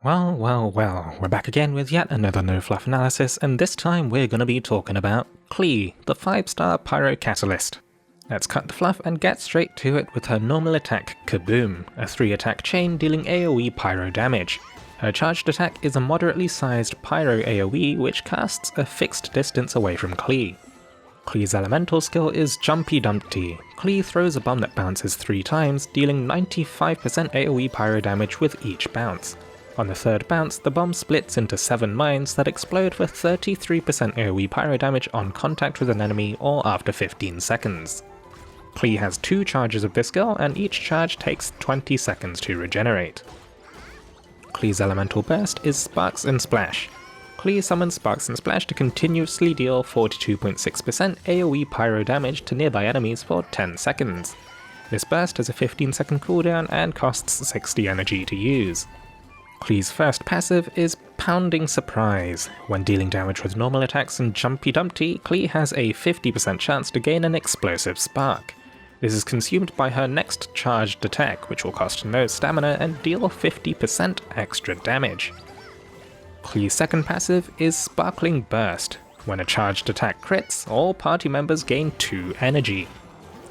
Well, we're back again with yet another no-fluff analysis, and this time we're going to be talking about Klee, the 5-star Pyro Catalyst. Let's cut the fluff and get straight to it with her normal attack, Kaboom, a 3-attack chain dealing AoE pyro damage. Her charged attack is a moderately sized pyro AoE which casts a fixed distance away from Klee. Klee's elemental skill is Jumpy Dumpty. Klee throws a bomb that bounces 3 times, dealing 95% AoE pyro damage with each bounce. On the third bounce, the bomb splits into 7 mines that explode for 33% AoE pyro damage on contact with an enemy or after 15 seconds. Klee has 2 charges of this skill, and each charge takes 20 seconds to regenerate. Klee's elemental burst is Sparks and Splash. Klee summons Sparks and Splash to continuously deal 42.6% AoE pyro damage to nearby enemies for 10 seconds. This burst has a 15-second cooldown and costs 60 energy to use. Klee's first passive is Pounding Surprise. When dealing damage with normal attacks and Jumpy Dumpty, Klee has a 50% chance to gain an explosive spark. This is consumed by her next charged attack, which will cost no stamina and deal 50% extra damage. Klee's second passive is Sparkling Burst. When a charged attack crits, all party members gain 2 energy.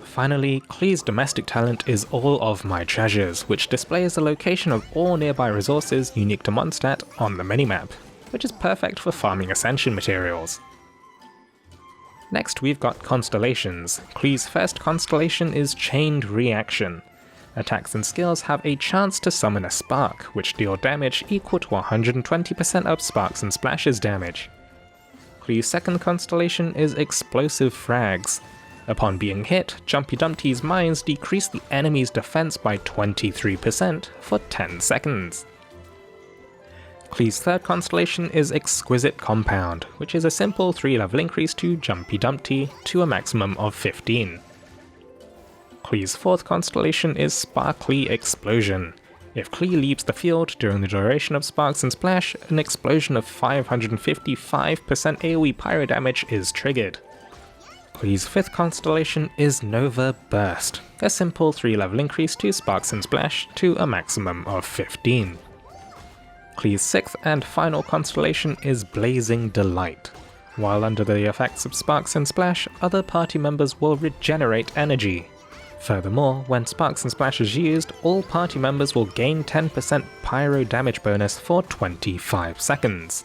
Finally, Klee's domestic talent is All of My Treasures, which displays the location of all nearby resources unique to Mondstadt on the minimap, which is perfect for farming Ascension materials. Next we've got Constellations. Klee's first constellation is Chained Reaction. Attacks and skills have a chance to summon a spark, which deal damage equal to 120% of Sparks and Splash's damage. Klee's second constellation is Explosive Frags. Upon being hit, Jumpy Dumpty's mines decrease the enemy's defense by 23% for 10 seconds. Klee's third constellation is Exquisite Compound, which is a simple 3-level increase to Jumpy Dumpty to a maximum of 15. Klee's fourth constellation is Sparkly Explosion. If Klee leaves the field during the duration of Sparks and Splash, an explosion of 555% AoE pyro damage is triggered. Klee's fifth constellation is Nova Burst, a simple 3-level increase to Sparks and Splash to a maximum of 15. Klee's sixth and final constellation is Blazing Delight. While under the effects of Sparks and Splash, other party members will regenerate energy. Furthermore, when Sparks and Splash is used, all party members will gain 10% pyro damage bonus for 25 seconds.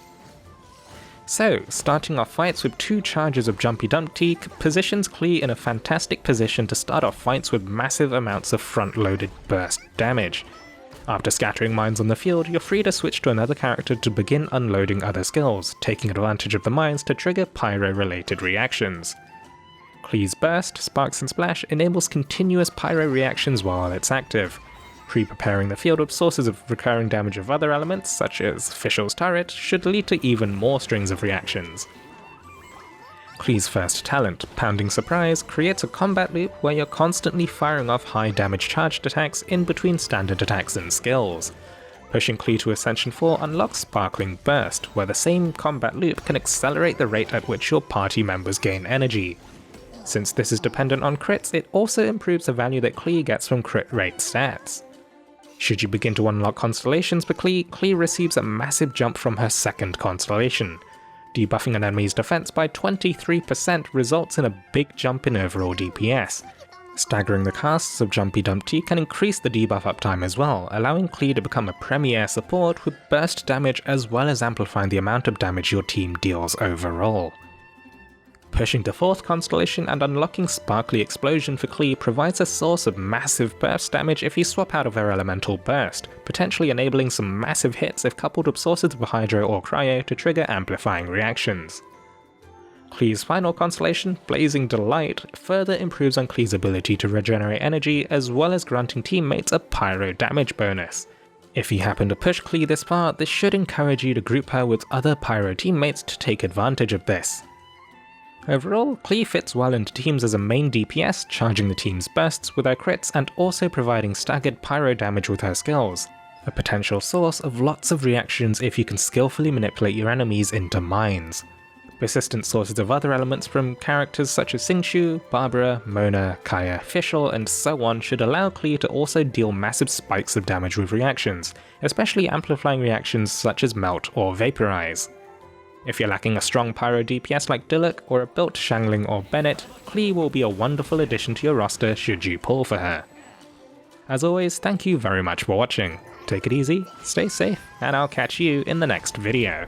So, starting off fights with 2 charges of Jumpy Dumpty positions Klee in a fantastic position to start off fights with massive amounts of front-loaded burst damage. After scattering mines on the field, you're free to switch to another character to begin unloading other skills, taking advantage of the mines to trigger pyro-related reactions. Klee's burst, Sparks and Splash, enables continuous pyro reactions while it's active. Pre-preparing the field with sources of recurring damage of other elements, such as Fischl's turret, should lead to even more strings of reactions. Klee's first talent, Pounding Surprise, creates a combat loop where you're constantly firing off high damage charged attacks in between standard attacks and skills. Pushing Klee to Ascension 4 unlocks Sparkling Burst, where the same combat loop can accelerate the rate at which your party members gain energy. Since this is dependent on crits, it also improves the value that Klee gets from crit rate stats. Should you begin to unlock constellations for Klee, Klee receives a massive jump from her second constellation. Debuffing an enemy's defense by 23% results in a big jump in overall DPS. Staggering the casts of Jumpy Dumpty can increase the debuff uptime as well, allowing Klee to become a premier support with burst damage as well as amplifying the amount of damage your team deals overall. Pushing to 4th constellation and unlocking Sparkly Explosion for Klee provides a source of massive burst damage if you swap out of her elemental burst, potentially enabling some massive hits if coupled with sources of Hydro or Cryo to trigger amplifying reactions. Klee's final constellation, Blazing Delight, further improves on Klee's ability to regenerate energy as well as granting teammates a pyro damage bonus. If you happen to push Klee this far, this should encourage you to group her with other pyro teammates to take advantage of this. Overall, Klee fits well into teams as a main DPS, charging the team's bursts with her crits and also providing staggered pyro damage with her skills, a potential source of lots of reactions if you can skillfully manipulate your enemies into mines. Persistent sources of other elements from characters such as Xingqiu, Barbara, Mona, Kaya, Fischl, and so on should allow Klee to also deal massive spikes of damage with reactions, especially amplifying reactions such as Melt or Vaporize. If you're lacking a strong pyro DPS like Diluc or a built Xiangling or Bennett, Klee will be a wonderful addition to your roster should you pull for her. As always, thank you very much for watching. Take it easy, stay safe, and I'll catch you in the next video.